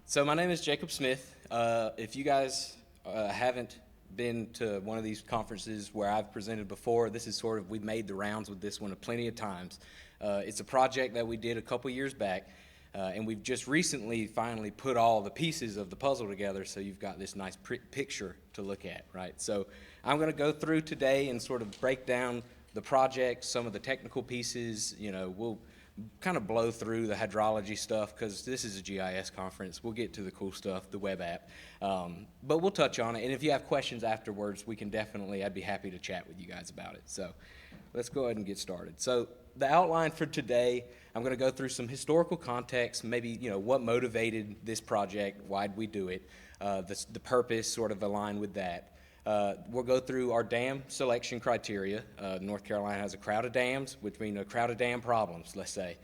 So my name is Jacob Smith. If you guys haven't been to one of these conferences where I've presented before, this is we've made the rounds with this one plenty of times. It's a project that we did a couple years back, and we've just recently finally put all the pieces of the puzzle together, so you've got this nice picture to look at, right? So I'm going to go through today and sort of break down the project, some of the technical pieces. We'll kind of blow through the hydrology stuff because this is a GIS conference. We'll get to the cool stuff, the web app, but we'll touch on it. And if you have questions afterwards, I'd be happy to chat with you guys about it. So let's go ahead and get started. So the outline for today, I'm going to go through some historical context, maybe what motivated this project, why'd we do it, the purpose sort of aligned with that. We'll go through our dam selection criteria. North Carolina has a crowd of dams, which means a crowd of dam problems, let's say.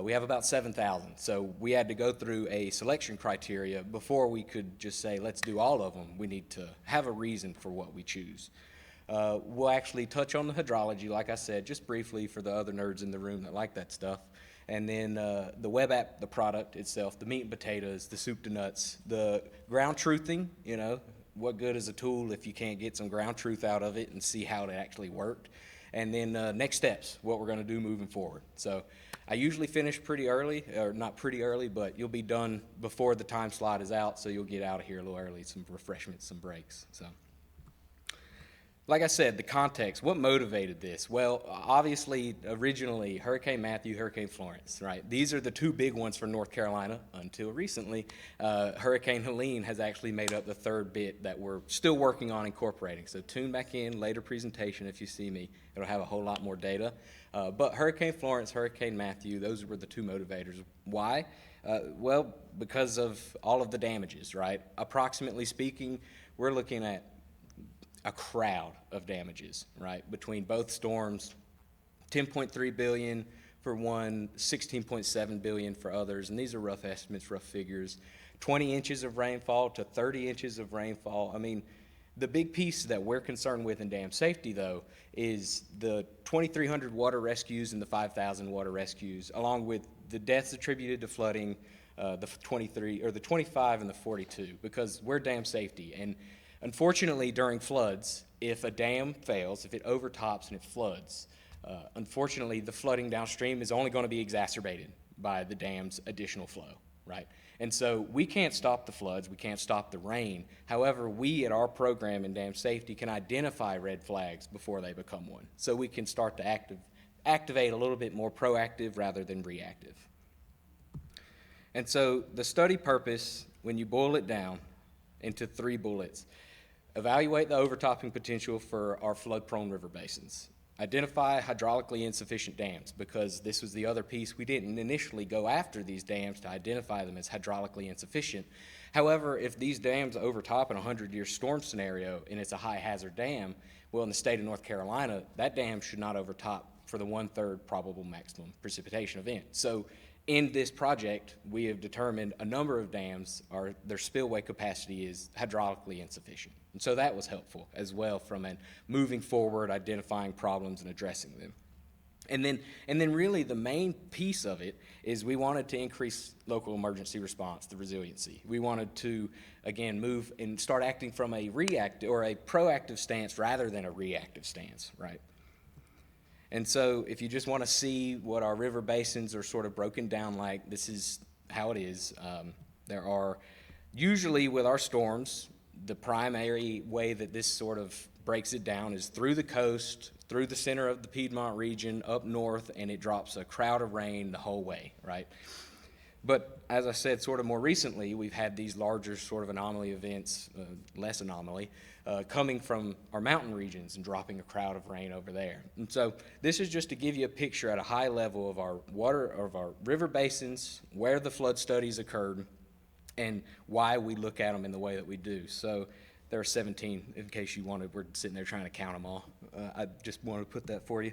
We have about 7,000, so we had to go through a selection criteria before we could just say, let's do all of them. We need to have a reason for what we choose. We'll actually touch on the hydrology, like I said, just briefly for the other nerds in the room that like that stuff. And then the web app, the product itself, the meat and potatoes, the soup to nuts, the ground truthing, what good is a tool if you can't get some ground truth out of it and see how it actually worked? And then next steps, what we're going to do moving forward. So I usually finish pretty early, or not pretty early, but you'll be done before the time slot is out, so you'll get out of here a little early, some refreshments, some breaks. So, like I said, the context, what motivated this? Well, obviously, originally, Hurricane Matthew, Hurricane Florence, right? These are the two big ones for North Carolina until recently. Hurricane Helene has actually made up the third bit that we're still working on incorporating. So tune back in, later presentation if you see me. It'll have a whole lot more data. But Hurricane Florence, Hurricane Matthew, those were the two motivators. Why? Well, because of all of the damages, right? Approximately speaking, we're looking at a crowd of damages, right? Between both storms, 10.3 billion for one, 16.7 billion for others, and these are rough estimates, rough figures. 20 inches of rainfall to 30 inches of rainfall. I mean, the big piece that we're concerned with in dam safety, though, is the 2,300 water rescues and the 5,000 water rescues, along with the deaths attributed to flooding, the 23 or the 25 and the 42, because we're dam safety. And unfortunately, during floods, if a dam fails, if it overtops and it floods, unfortunately, the flooding downstream is only going to be exacerbated by the dam's additional flow, right? And so we can't stop the floods, we can't stop the rain. However, we at our program in dam safety can identify red flags before they become one. So we can start to activate a little bit more proactive rather than reactive. And so the study purpose, when you boil it down into 3 bullets, evaluate the overtopping potential for our flood-prone river basins. Identify hydraulically insufficient dams, because this was the other piece. We didn't initially go after these dams to identify them as hydraulically insufficient. However, if these dams overtop in a 100-year storm scenario and it's a high-hazard dam, well, in the state of North Carolina, that dam should not overtop for the 1/3 probable maximum precipitation event. So in this project, we have determined a number of dams, their spillway capacity is hydraulically insufficient. And so that was helpful as well from moving forward, identifying problems and addressing them. And then really the main piece of it is we wanted to increase local emergency response, the resiliency. We wanted to, again, move and start acting from a reactive or a proactive stance rather than a reactive stance, right? And so if you just want to see what our river basins are sort of broken down like, this is how it is. There are, usually with our storms, the primary way that this sort of breaks it down is through the coast, through the center of the Piedmont region, up north, and it drops a crowd of rain the whole way, right? But as I said, sort of more recently, we've had these larger sort of anomaly events, less anomaly, coming from our mountain regions and dropping a crowd of rain over there. And so this is just to give you a picture at a high level of our river basins, where the flood studies occurred, and why we look at them in the way that we do. So there are 17, in case you wanted, we're sitting there trying to count them all. I just wanted to put that for you.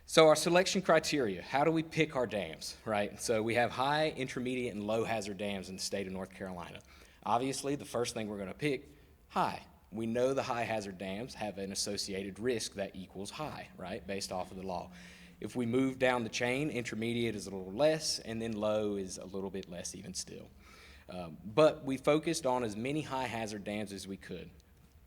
So our selection criteria, how do we pick our dams, right? So we have high, intermediate, and low hazard dams in the state of North Carolina. Obviously, the first thing we're going to pick, high. We know the high hazard dams have an associated risk that equals high, right, based off of the law. If we move down the chain, intermediate is a little less, and then low is a little bit less even still. But we focused on as many high hazard dams as we could.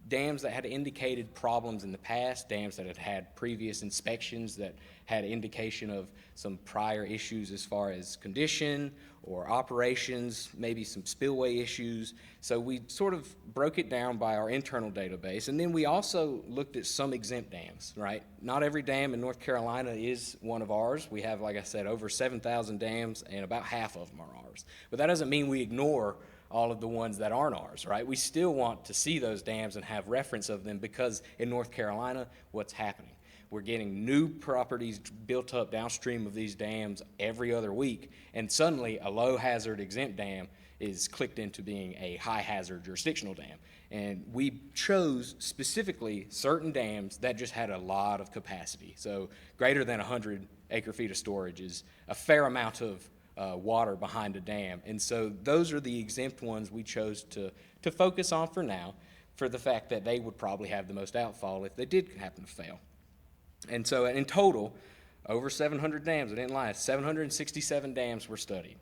Dams that had indicated problems in the past, dams that had had previous inspections that had indication of some prior issues as far as condition or operations, maybe some spillway issues. So we sort of broke it down by our internal database. And then we also looked at some exempt dams, right? Not every dam in North Carolina is one of ours. We have, like I said, over 7,000 dams, and about half of them are ours. But that doesn't mean we ignore all of the ones that aren't ours, right? We still want to see those dams and have reference of them, because in North Carolina, what's happening? We're getting new properties built up downstream of these dams every other week, and suddenly a low hazard exempt dam is clicked into being a high hazard jurisdictional dam. And we chose specifically certain dams that just had a lot of capacity. So greater than 100 acre feet of storage is a fair amount of water behind a dam. And so those are the exempt ones we chose to focus on for now, for the fact that they would probably have the most outfall if they did happen to fail. And so in total, over 700 dams, I didn't lie, 767 dams were studied.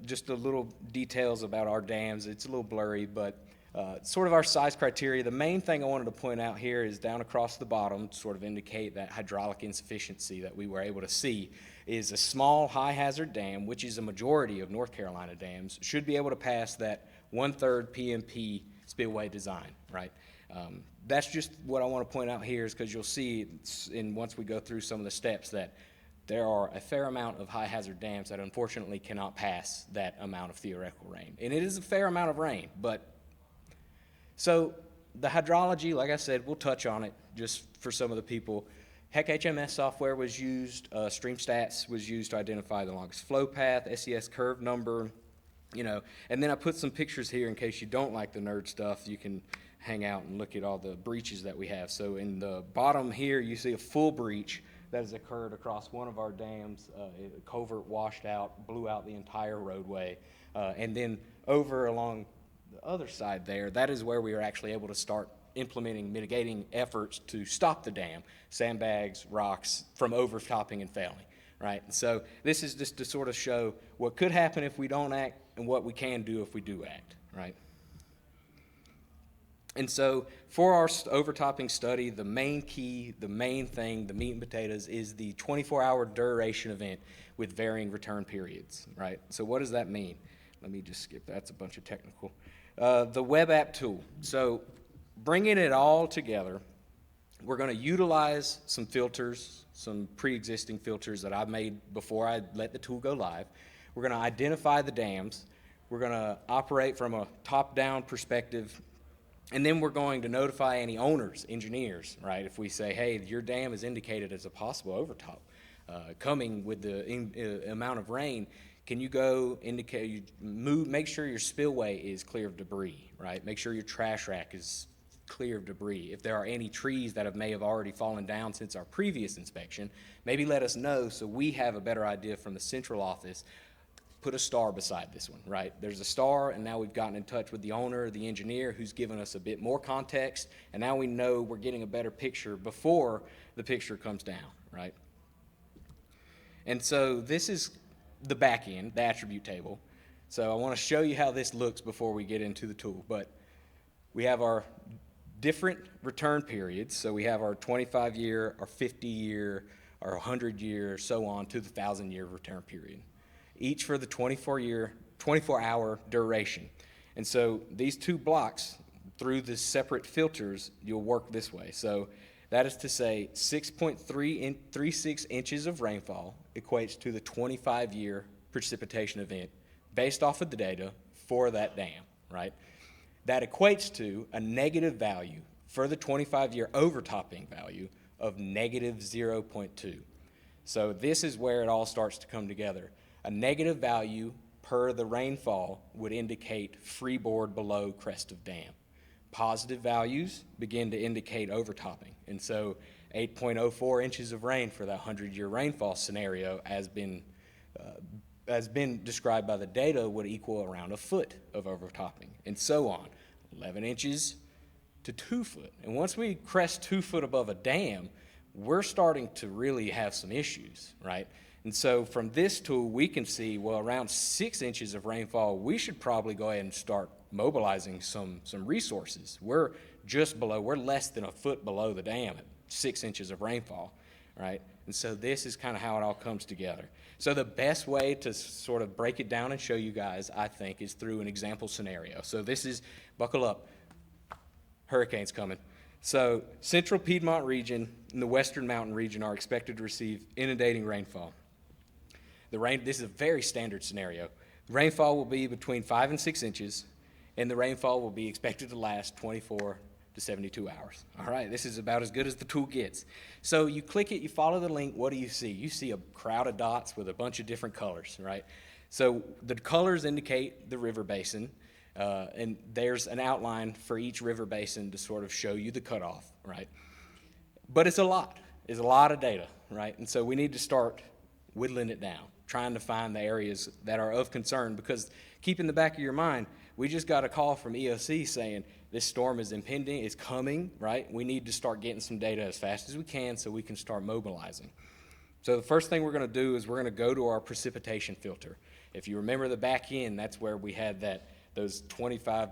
Just the little details about our dams, it's a little blurry, but sort of our size criteria. The main thing I wanted to point out here is down across the bottom to sort of indicate that hydraulic insufficiency that we were able to see is a small high hazard dam, which is a majority of North Carolina dams, should be able to pass that 1/3 PMP spillway design, right? That's just what I want to point out here, is because you'll see once we go through some of the steps that there are a fair amount of high hazard dams that unfortunately cannot pass that amount of theoretical rain. And it is a fair amount of rain, but so the hydrology, like I said, we'll touch on it just for some of the people. Heck, HMS software was used, StreamStats was used to identify the longest flow path, SES curve number, and then I put some pictures here in case you don't like the nerd stuff. You can hang out and look at all the breaches that we have. So in the bottom here, you see a full breach that has occurred across one of our dams. A culvert washed out, blew out the entire roadway. And then over along the other side there, that is where we are actually able to start implementing mitigating efforts to stop the dam, sandbags, rocks, from overtopping and failing, right? And so this is just to sort of show what could happen if we don't act and what we can do if we do act, right? And so for our overtopping study, the main key, the main thing, the meat and potatoes is the 24-hour duration event with varying return periods, right? So what does that mean? Let me just skip, that's a bunch of technical. The web app tool. So bringing it all together, we're going to utilize some filters, some pre-existing filters that I made before I let the tool go live. We're going to identify the dams. We're going to operate from a top-down perspective. And then we're going to notify any owners, engineers, right? If we say, hey, your dam is indicated as a possible overtop coming with the amount of rain, can you go make sure your spillway is clear of debris, right? Make sure your trash rack is clear of debris. If there are any trees that may have already fallen down since our previous inspection, maybe let us know so we have a better idea from the central office. Put a star beside this one, right? There's a star, and now we've gotten in touch with the owner, the engineer, who's given us a bit more context, and now we know we're getting a better picture before the picture comes down, right? And so this is the back end, the attribute table. So I want to show you how this looks before we get into the tool, but we have our different return periods. So we have our 25-year, our 50-year, our 100-year, so on to the 1,000-year return period, each for the 24-hour duration. And so these two blocks, through the separate filters, you'll work this way. So that is to say 6.36 inches of rainfall equates to the 25-year precipitation event based off of the data for that dam, right? That equates to a negative value for the 25-year overtopping value of negative 0.2. So this is where it all starts to come together. A negative value per the rainfall would indicate freeboard below crest of dam. Positive values begin to indicate overtopping. And so 8.04 inches of rain for that 100-year rainfall scenario has been described by the data would equal around a foot of overtopping, and so on. 11 inches to 2 foot. And once we crest 2 foot above a dam, we're starting to really have some issues, right? And so from this tool, we can see, well, around 6 inches of rainfall, we should probably go ahead and start mobilizing some resources. We're less than a foot below the dam at 6 inches of rainfall, right? And so this is kind of how it all comes together. So the best way to sort of break it down and show you guys, I think, is through an example scenario. So this is, buckle up, hurricane's coming. So central Piedmont region and the western mountain region are expected to receive inundating rainfall. This is a very standard scenario. Rainfall will be between 5 and 6 inches, and the rainfall will be expected to last 24 to 72 hours. All right, this is about as good as the tool gets. So you click it, you follow the link, what do you see? You see a crowd of dots with a bunch of different colors, right? So the colors indicate the river basin, and there's an outline for each river basin to sort of show you the cutoff, right? But it's a lot of data, right? And so we need to start whittling it down, trying to find the areas that are of concern, because keep in the back of your mind, we just got a call from EOC saying this storm is impending, it's coming, right? We need to start getting some data as fast as we can so we can start mobilizing. So the first thing we're going to do is we're going to go to our precipitation filter. If you remember the back end, that's where we had those 25,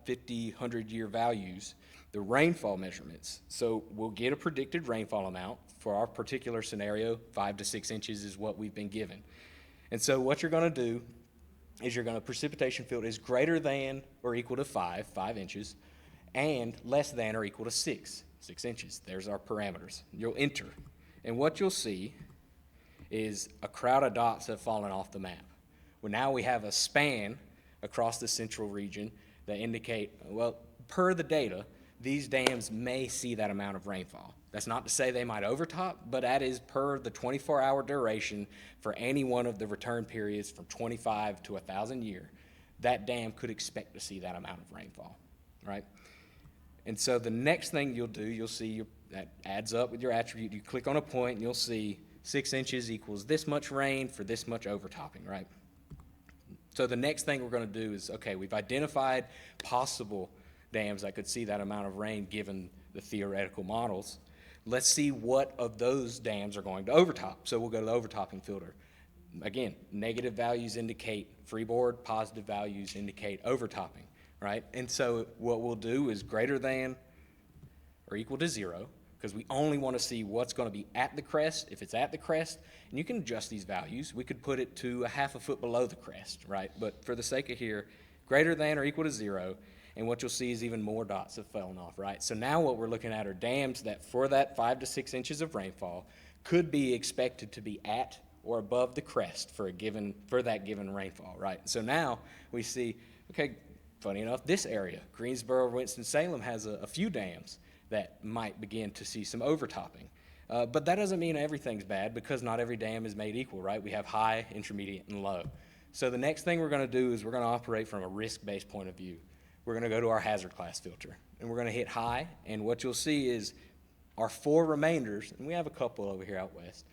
50, 100-year values, the rainfall measurements. So we'll get a predicted rainfall amount. For our particular scenario, 5 to 6 inches is what we've been given. And so what you're going to do is you're going to precipitation filter is greater than or equal to 5 inches, and less than or equal to 6 inches. There's our parameters. You'll enter. And what you'll see is a crowd of dots have fallen off the map. Well, now we have a span across the central region that indicate, well, per the data, these dams may see that amount of rainfall. That's not to say they might overtop, but that is per the 24-hour duration for any one of the return periods from 25 to 1,000 year. That dam could expect to see that amount of rainfall, right? And so the next thing you'll do, you'll see that adds up with your attribute. You click on a point and you'll see 6 inches equals this much rain for this much overtopping, right? So the next thing we're going to do is, okay, we've identified possible dams that could see that amount of rain given the theoretical models. Let's see what of those dams are going to overtop. So we'll go to the overtopping filter. Again, negative values indicate freeboard, positive values indicate overtopping, right? And so what we'll do is greater than or equal to 0, because we only want to see what's going to be at the crest. If it's at the crest, and you can adjust these values, we could put it to a half a foot below the crest, right? But for the sake of here, greater than or equal to 0, and what you'll see is even more dots have fallen off, right? So now what we're looking at are dams that for that 5 to 6 inches of rainfall could be expected to be at or above the crest for that given rainfall, right? So now we see, okay, funny enough, this area, Greensboro, Winston-Salem, has a few dams that might begin to see some overtopping. But that doesn't mean everything's bad, because not every dam is made equal, right? We have high, intermediate, and low. So the next thing we're going to do is we're going to operate from a risk-based point of view. We're going to go to our hazard class filter, and we're going to hit high, and what you'll see is our 4 remainders, and we have a couple over here out west,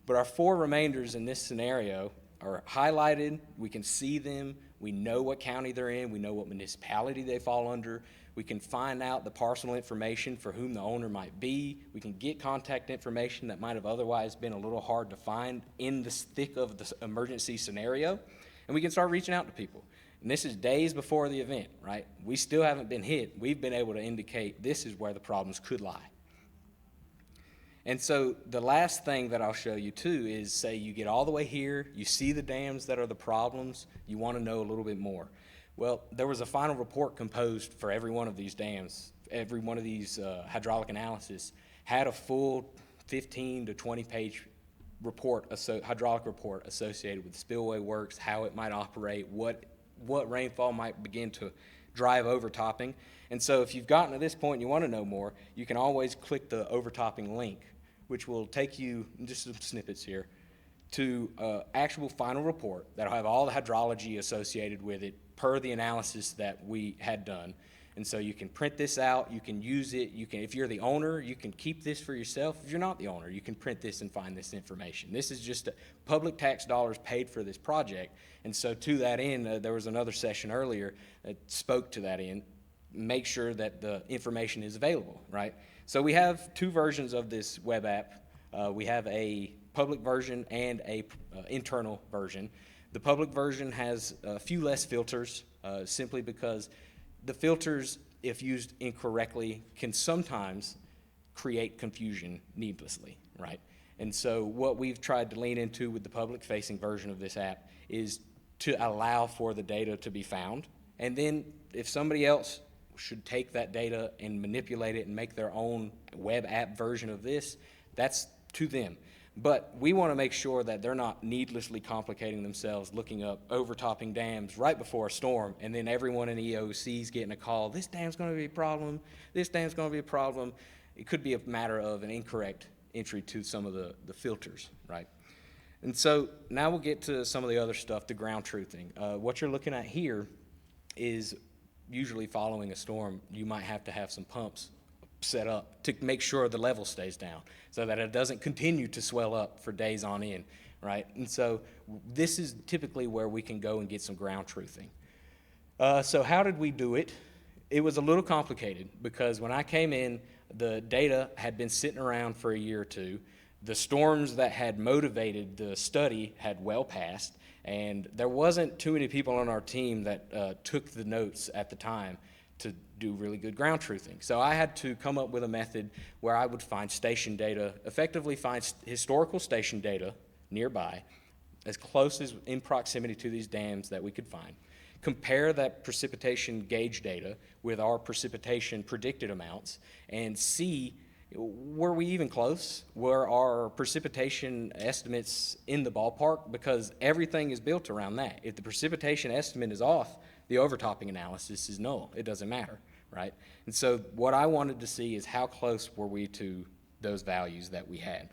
but our 4 remainders in this scenario are highlighted. We can see them. We know what county they're in. We know what municipality they fall under. We can find out the parcel information for whom the owner might be. We can get contact information that might have otherwise been a little hard to find in the thick of the emergency scenario, and we can start reaching out to people. And this is days before the event, right? We still haven't been hit. We've been able to indicate this is where the problems could lie. And so the last thing that I'll show you too is, say you get all the way here, you see the dams that are the problems, you want to know a little bit more. Well, there was a final report composed for every one of these dams. Every one of these hydraulic analysis had a full 15 to 20 page hydraulic report associated with spillway works, how it might operate, what rainfall might begin to drive overtopping. And so if you've gotten to this point and you want to know more, you can always click the overtopping link, which will take you, just some snippets here, to actual final report that'll have all the hydrology associated with it per the analysis that we had done. And so you can print this out, you can use it, if you're the owner, you can keep this for yourself. If you're not the owner, you can print this and find this information. This is just public tax dollars paid for this project. And so to that end, there was another session earlier that spoke to that end. Make sure that the information is available, right? So we have 2 versions of this web app. We have a public version and a internal version. The public version has a few less filters, simply because the filters, if used incorrectly, can sometimes create confusion needlessly, right? And so what we've tried to lean into with the public-facing version of this app is to allow for the data to be found. And then if somebody else should take that data and manipulate it and make their own web app version of this, that's to them. But we want to make sure that they're not needlessly complicating themselves looking up overtopping dams right before a storm, and then everyone in EOC is getting a call, this dam's going to be a problem, this dam's going to be a problem. It could be a matter of an incorrect entry to some of the filters, right? And so now we'll get to some of the other stuff, the ground truthing. What you're looking at here is usually following a storm, you might have to have some pumps set up to make sure the level stays down so that it doesn't continue to swell up for days on end, right? And so this is typically where we can go and get some ground truthing. So how did we do it? It was a little complicated because when I came in, the data had been sitting around for a year or two. The storms that had motivated the study had well passed, and there wasn't too many people on our team that took the notes at the time to do really good ground truthing. So I had to come up with a method where I would find station data, effectively find historical station data nearby, as close as in proximity to these dams that we could find, compare that precipitation gauge data with our precipitation predicted amounts, and see, were we even close? Were our precipitation estimates in the ballpark? Because everything is built around that. If the precipitation estimate is off, the overtopping analysis is null. It doesn't matter, right? And so what I wanted to see is how close were we to those values that we had.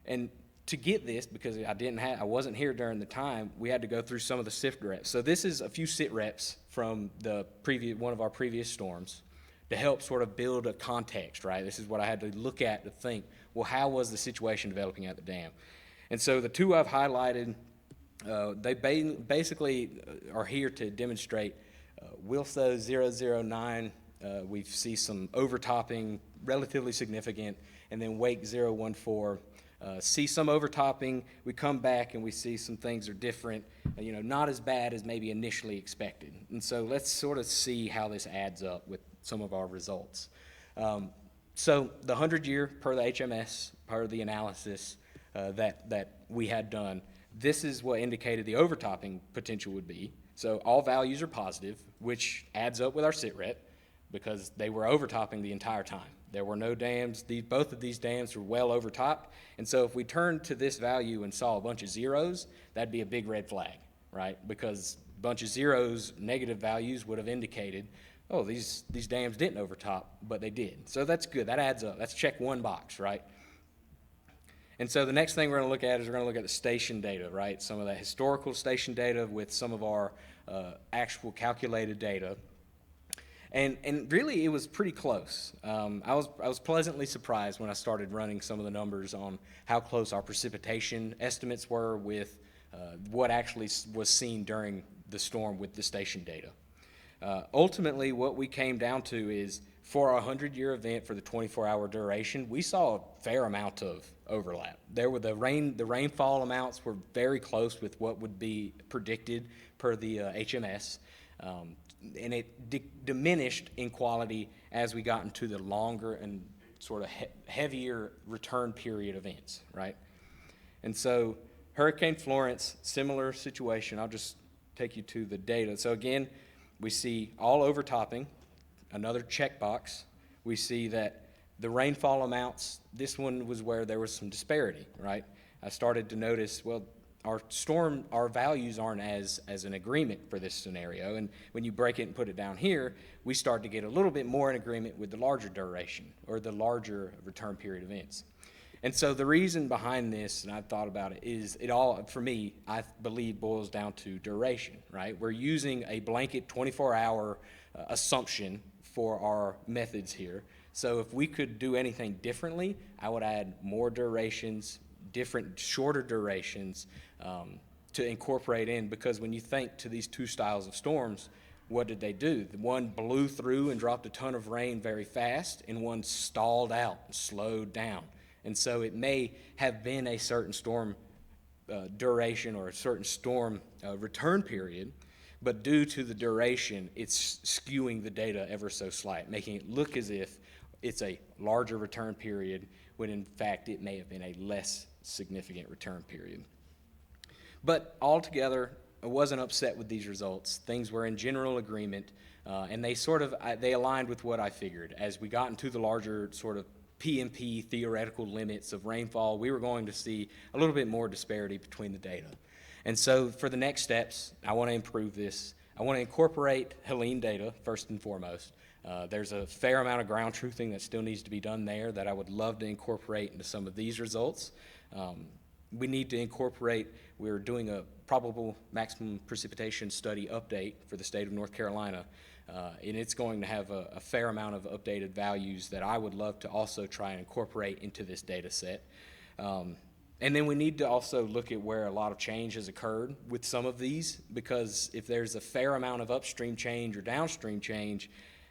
And to get this, because I wasn't here during the time, we had to go through some of the SIFT reps. So this is a few sit reps from one of our previous storms to help sort of build a context, right? This is what I had to look at to think, well, how was the situation developing at the dam? And so the two I've highlighted, they basically are here to demonstrate Wilso 009, we see some overtopping, relatively significant, and then Wake 014, see some overtopping, we come back and we see some things are different, not as bad as maybe initially expected. And so let's sort of see how this adds up with some of our results. So the 100-year per the HMS, per the analysis that we had done, this is what indicated the overtopping potential would be. So all values are positive, which adds up with our sit rep because they were overtopping the entire time. There were no dams. Both of these dams were well overtopped. And so if we turned to this value and saw a bunch of zeros, that'd be a big red flag, right? Because a bunch of zeros, negative values, would have indicated, oh, these dams didn't overtop, but they did. So that's good. That adds up. That's check one box, right? And so the next thing we're going to look at is we're going to look at the station data, right? Some of that historical station data with some of our actual calculated data. And really, it was pretty close. I was pleasantly surprised when I started running some of the numbers on how close our precipitation estimates were with what actually was seen during the storm with the station data. Ultimately, what we came down to is for our 100-year event for the 24-hour duration, we saw a fair amount of overlap. There were the rainfall amounts were very close with what would be predicted per the HMS. And it diminished in quality as we got into the longer and sort of heavier return period events, right? And so Hurricane Florence, similar situation. I'll just take you to the data. So again, we see all overtopping, another checkbox. We see that the rainfall amounts, this one was where there was some disparity, right? I started to notice, well, our values aren't as an agreement for this scenario. And when you break it and put it down here, we start to get a little bit more in agreement with the larger duration or the larger return period events. And so the reason behind this, and I've thought about it, is it all, for me, I believe boils down to duration, right? We're using a blanket 24-hour assumption for our methods here. So if we could do anything differently, I would add more durations, different shorter durations to incorporate in, because when you think to these two styles of storms, what did they do? The one blew through and dropped a ton of rain very fast, and one stalled out and slowed down. And so it may have been a certain storm duration or a certain storm return period, but due to the duration, it's skewing the data ever so slight, making it look as if it's a larger return period when in fact it may have been a less significant return period. But altogether, I wasn't upset with these results. Things were in general agreement, and they aligned with what I figured. As we got into the larger sort of PMP theoretical limits of rainfall, we were going to see a little bit more disparity between the data. And so for the next steps, I want to improve this. I want to incorporate Helene data first and foremost. There's a fair amount of ground truthing that still needs to be done there that I would love to incorporate into some of these results. We need to incorporate, we're doing a probable maximum precipitation study update for the state of North Carolina, and it's going to have a fair amount of updated values that I would love to also try and incorporate into this data set. And then we need to also look at where a lot of change has occurred with some of these, because if there's a fair amount of upstream change or downstream change,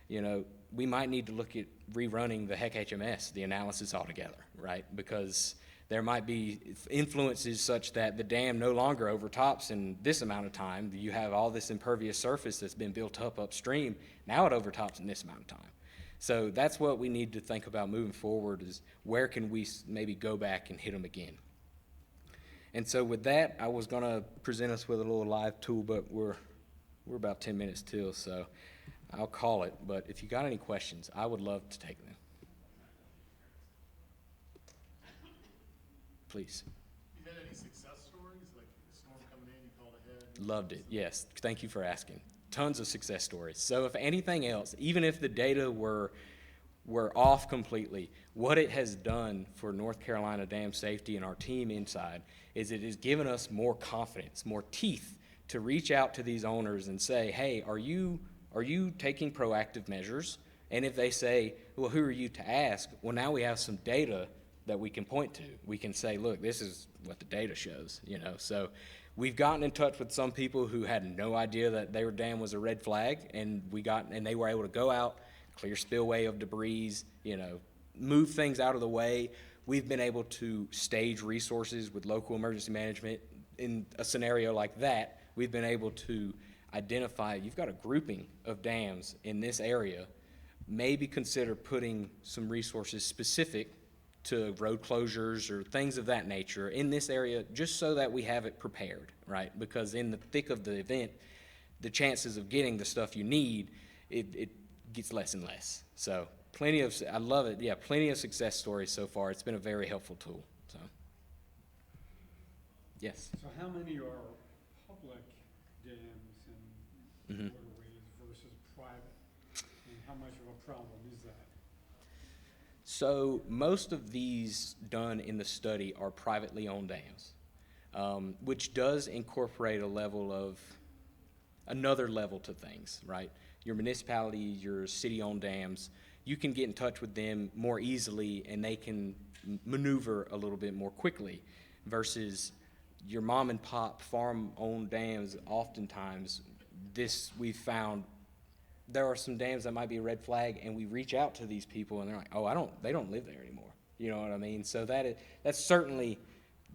we might need to look at rerunning the HEC-HMS, the analysis altogether, right? Because there might be influences such that the dam no longer overtops in this amount of time. You have all this impervious surface that's been built up upstream. Now it overtops in this amount of time. So that's what we need to think about moving forward, is where can we maybe go back and hit them again. And so with that, I was going to present us with a little live tool, but we're about 10 minutes till, so I'll call it. But if you got any questions, I would love to take them. Please. You had any success stories, like a storm coming in, you called ahead? Loved it, yes. Thank you for asking. Tons of success stories. So if anything else, even if the data were off completely, what it has done for North Carolina dam safety and our team inside is it has given us more confidence, more teeth to reach out to these owners and say, hey, are you taking proactive measures? And if they say, well, who are you to ask? Well, now we have some data that we can point to. We can say, look, this is what the data shows, So we've gotten in touch with some people who had no idea that their dam was a red flag, and they were able to go out, clear spillway of debris, move things out of the way. We've been able to stage resources with local emergency management. In a scenario like that, we've been able to identify, you've got a grouping of dams in this area, maybe consider putting some resources specific to road closures or things of that nature in this area, just so that we have it prepared, right? Because in the thick of the event, the chances of getting the stuff you need, it gets less and less. So I love it. Yeah, plenty of success stories so far. It's been a very helpful tool. So, yes. So how many are public dams and waterways versus private? And how much of a problem is that? So most of these done in the study are privately owned dams, which does incorporate another level to things, right? Your municipality, your city-owned dams, you can get in touch with them more easily and they can maneuver a little bit more quickly versus your mom and pop farm-owned dams. Oftentimes, we've found there are some dams that might be a red flag, and we reach out to these people and they're like, oh, they don't live there anymore. You know what I mean? So that certainly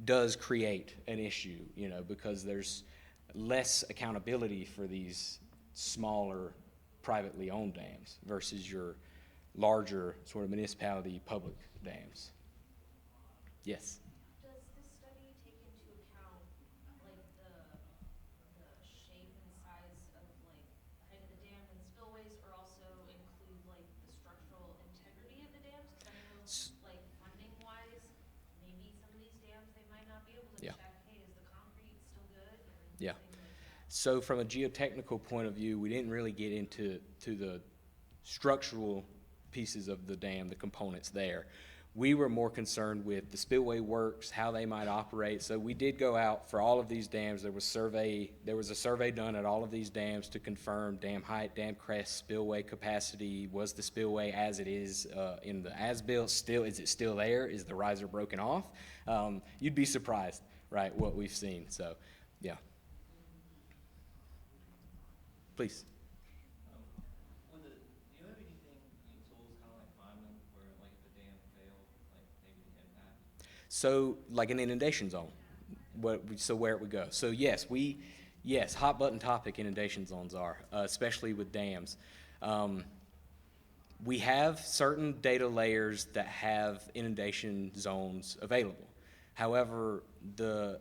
does create an issue, because there's less accountability for these smaller privately owned dams versus your larger sort of municipality public dams. Yes? Does this study take into account like the shape and size of like height of the dam and spillways, or also include like the structural integrity of the dams? Because I know like funding wise, maybe some of these dams they might not be able to check, hey, is the concrete still good? Yeah. Things like that. So from a geotechnical point of view, we didn't really get into the structural pieces of the dam, the components there. We were more concerned with the spillway works, how they might operate. So we did go out for all of these dams. There was a survey done at all of these dams to confirm dam height, dam crest, spillway capacity. Was the spillway as it is in the as-built is it still there? Is the riser broken off? You'd be surprised, right, what we've seen. So, yeah. Please. Do you have anything, any tools kind of like Feynman, where like if a dam failed, like maybe the impact So like an inundation zone, so where it would go. So yes, hot button topic inundation zones are, especially with dams. We have certain data layers that have inundation zones available. However, the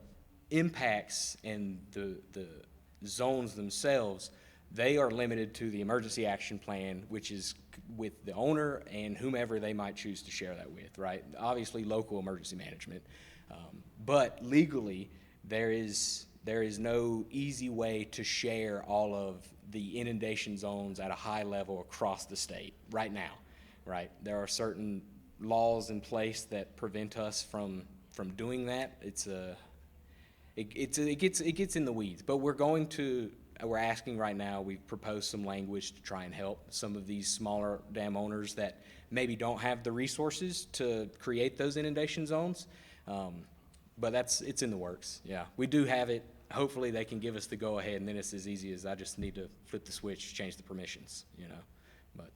impacts and the zones themselves, they are limited to the emergency action plan, which is with the owner and whomever they might choose to share that with, right? Obviously, local emergency management. But legally, there is no easy way to share all of the inundation zones at a high level across the state right now, right? There are certain laws in place that prevent us from doing that. It gets in the weeds, but we're asking right now, we've proposed some language to try and help some of these smaller dam owners that maybe don't have the resources to create those inundation zones. But it's in the works, yeah. We do have it. Hopefully they can give us the go-ahead, and then it's as easy as I just need to flip the switch, change the permissions, but.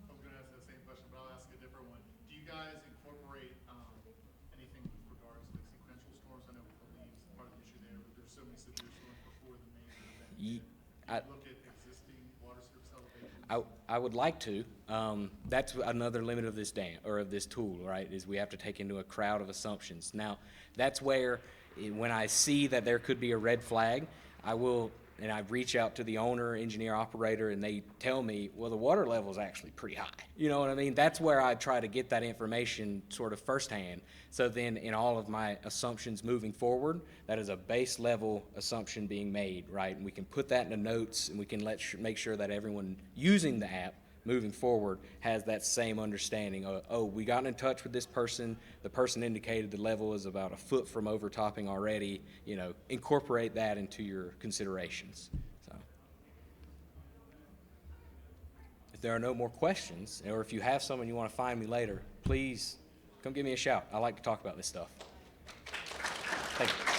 I was gonna ask that same question, but I'll ask a different one. Do you guys incorporate, anything with regards to like sequential storms? I know with the leaves, part of the issue there, but there's so many severe storms before the major event. Look at existing water surface elevations. I would like to. That's another limit of this dam, or of this tool, right, is we have to take into a crowd of assumptions. Now, that's where, when I see that there could be a red flag, I reach out to the owner, engineer, operator, and they tell me, well, the water level is actually pretty high. You know what I mean? That's where I try to get that information sort of firsthand. So then in all of my assumptions moving forward, that is a base level assumption being made, right? And we can put that in the notes, and we can make sure that everyone using the app moving forward has that same understanding of, oh, we got in touch with this person, the person indicated the level is about a foot from overtopping already, incorporate that into your considerations. So, if there are no more questions, or if you have some and you want to find me later, please come give me a shout. I like to talk about this stuff. Thank you.